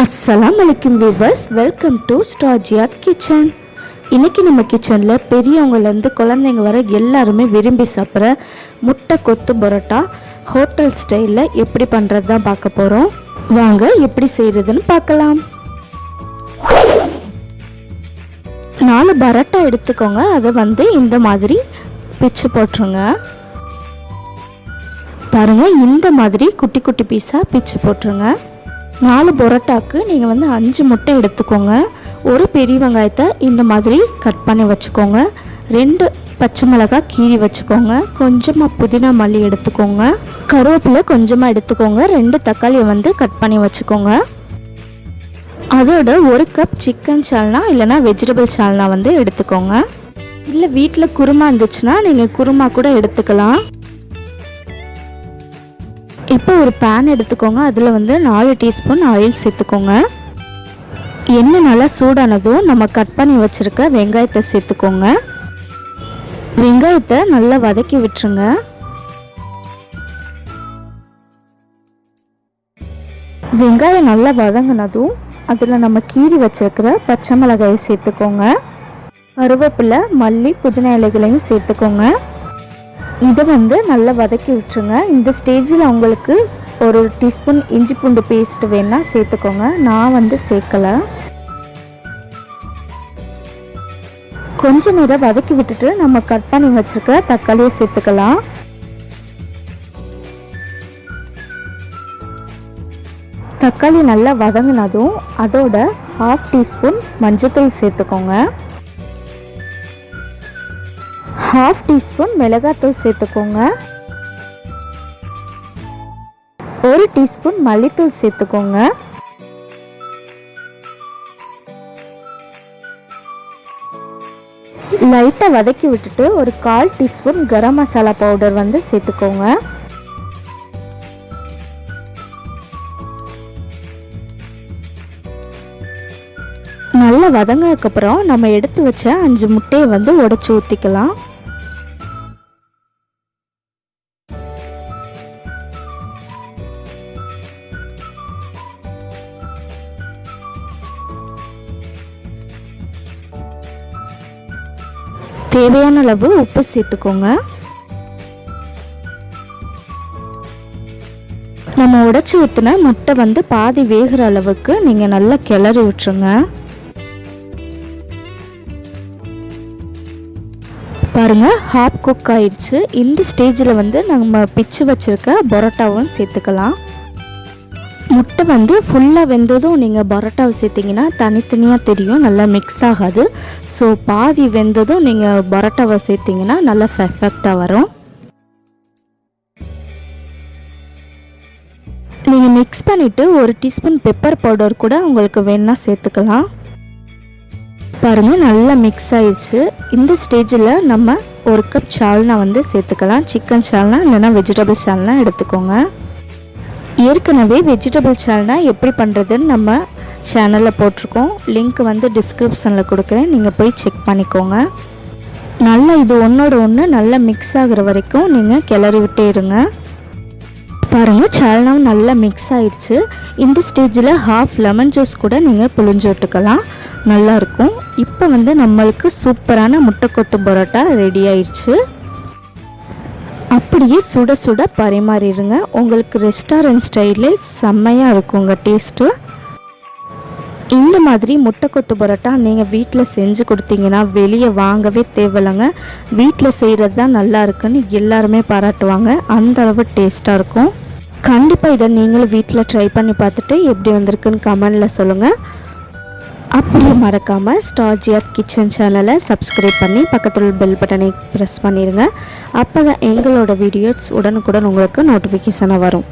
அஸ்ஸலாமு அலைக்கும் viewers, welcome to ஸ்டாஜியாத் kitchen. இன்றைக்கி நம்ம கிச்சனில் பெரியவங்கலேருந்து குழந்தைங்க வர எல்லாருமே விரும்பி சாப்பிட்ற முட்டை கொத்து பரோட்டா ஹோட்டல் ஸ்டைலில் எப்படி பண்ணுறது தான் பார்க்க போகிறோம். வாங்க எப்படி செய்கிறதுன்னு பார்க்கலாம். 4 பரோட்டா எடுத்துக்கோங்க. அதை இந்த மாதிரி பிச்சு போட்டுருங்க. பாருங்கள், இந்த மாதிரி குட்டி குட்டி பீஸாக பிச்சு போட்டுருங்க. 4 பரோட்டாவுக்கு நீங்கள் 5 முட்டை எடுத்துக்கோங்க. ஒரு பெரிய வெங்காயத்தை இந்த மாதிரி கட் பண்ணி வச்சுக்கோங்க. 2 பச்சை மிளகாய் கீறி வச்சுக்கோங்க. கொஞ்சமாக புதினா மல்லி எடுத்துக்கோங்க. கருவேப்பிலை கொஞ்சமாக எடுத்துக்கோங்க. 2 தக்காளியை கட் பண்ணி வச்சுக்கோங்க. அதோட 1 கப் சிக்கன் சால்னா இல்லைனா வெஜிடபிள் சால்னா எடுத்துக்கோங்க. இல்லை வீட்டில் குருமா இருந்துச்சுன்னா நீங்கள் குருமா கூட எடுத்துக்கலாம். இப்போ ஒரு பேன் எடுத்துக்கோங்க. அதில் 4 டீஸ்பூன் ஆயில் சேர்த்துக்கோங்க. எண்ணெய் நல்லா சூடானதும் நம்ம கட் பண்ணி வச்சுருக்க வெங்காயத்தை சேர்த்துக்கோங்க. வெங்காயத்தை நல்லா வதக்கி விட்டுருங்க. வெங்காயம் நல்லா வதங்கினதும் அதில் நம்ம கீறி வச்சுருக்கிற பச்சை மிளகாயை சேர்த்துக்கோங்க. கருவேப்பிலை மல்லி புதினா இலைகளையும் சேர்த்துக்கோங்க. இதை நல்லா வதக்கி விட்டுருங்க. இந்த ஸ்டேஜில் உங்களுக்கு 1 டீஸ்பூன் இஞ்சி பூண்டு பேஸ்ட் வேணால் சேர்த்துக்கோங்க. நான் சேர்க்கலை. கொஞ்ச நேரம் வதக்கி விட்டுட்டு நம்ம கட் பண்ணி வச்சுருக்க தக்காளியை சேர்த்துக்கலாம். தக்காளி நல்லா வதங்கினதும் அதோட 1/2 டீஸ்பூன் மஞ்சள்தூள் சேர்த்துக்கோங்க. 1/2 டீஸ்பூன் மிளகாத்தூள் சேர்த்துக்கோங்க. 1 டீஸ்பூன் மல்லித்தூள் சேர்த்துக்கோங்க. லைட்டாக வதக்கி விட்டுட்டு ஒரு 1/4 டீஸ்பூன் கரம் மசாலா பவுடர் சேர்த்துக்கோங்க. நல்லா வதங்கினதுக்கப்புறம் நம்ம எடுத்து வச்ச 5 முட்டையை உடைச்சி ஊற்றிக்கலாம். தேவையான அளவு உப்பு சேர்த்துக்கோங்க. நம்ம உடைச்சி ஊற்றின முட்டை பாதி வேகிற அளவுக்கு நீங்கள் நல்லா கிளறி விட்டுருங்க. பாருங்கள், ஹாஃப் குக் ஆயிடுச்சு. இந்த ஸ்டேஜில் நம்ம பிச்சு வச்சுருக்க பரோட்டாவும் சேர்த்துக்கலாம். முட்டை ஃபுல்லாக வெந்ததும் நீங்கள் பரோட்டாவை சேர்த்திங்கன்னா தனித்தனியாக தெரியும், நல்லா மிக்ஸ் ஆகாது. ஸோ பாதி வெந்ததும் நீங்கள் பரோட்டாவை சேர்த்திங்கன்னா நல்லா பெர்ஃபெக்டாக வரும். நீங்கள் மிக்ஸ் பண்ணிவிட்டு 1 டீஸ்பூன் பெப்பர் பவுடர் கூட உங்களுக்கு வேணுன்னா சேர்த்துக்கலாம். பாருங்கள், நல்லா மிக்ஸ் ஆயிடுச்சு. இந்த ஸ்டேஜில் நம்ம 1 கப் சால்னா சேர்த்துக்கலாம். சிக்கன் சால்னா இல்லைனா வெஜிடபிள் சால்னா எடுத்துக்கோங்க. ஏற்கனவே வெஜிடபிள் சால்னா எப்படி பண்ணுறதுன்னு நம்ம சேனலில் போட்டிருக்கோம். லிங்க் டிஸ்கிரிப்ஷனில் கொடுக்குறேன், நீங்கள் போய் செக் பண்ணிக்கோங்க. நல்லா இது ஒன்றோட ஒன்று நல்லா மிக்ஸ் ஆகிற வரைக்கும் நீங்கள் கிளறி விட்டே இருங்க. பாருங்கள், சால்னாவும் நல்லா மிக்ஸ் ஆயிடுச்சு. இந்த ஸ்டேஜில் 1/2 லெமன் ஜூஸ் கூட நீங்கள் புழிஞ்சு விட்டுக்கலாம், நல்லாயிருக்கும். இப்போ நம்மளுக்கு சூப்பரான முட்டை கொத்து பரோட்டா ரெடி ஆயிடுச்சு. அப்படியே சுட சுட பரிமாறிடுங்க. உங்களுக்கு ரெஸ்டாரண்ட் ஸ்டைலே செம்மையாக இருக்குங்க டேஸ்ட்டு. இந்த மாதிரி முட்டை கொத்து பரோட்டா நீங்கள் வீட்டில் செஞ்சு கொடுத்தீங்கன்னா வெளியே வாங்கவே தேவையில்லைங்க. வீட்டில் செய்கிறது தான் நல்லா இருக்குன்னு எல்லாருமே பாராட்டுவாங்க. அந்த அளவு டேஸ்ட்டாக இருக்கும். கண்டிப்பாக இதை நீங்களும் வீட்டில் ட்ரை பண்ணி பார்த்துட்டு எப்படி வந்திருக்குன்னு கமெண்டில் சொல்லுங்கள். அப்படியே மறக்காமல் ஸ்டாஜியாத் கிச்சன் சேனலை சப்ஸ்கிரைப் பண்ணி பக்கத்தில் பெல் பட்டனை ப்ரெஸ் பண்ணிடுங்க. அப்போ தான் எங்களோட வீடியோஸ் உடனுக்குடன் உங்களுக்கு நோட்டிஃபிகேஷனாக வரும்.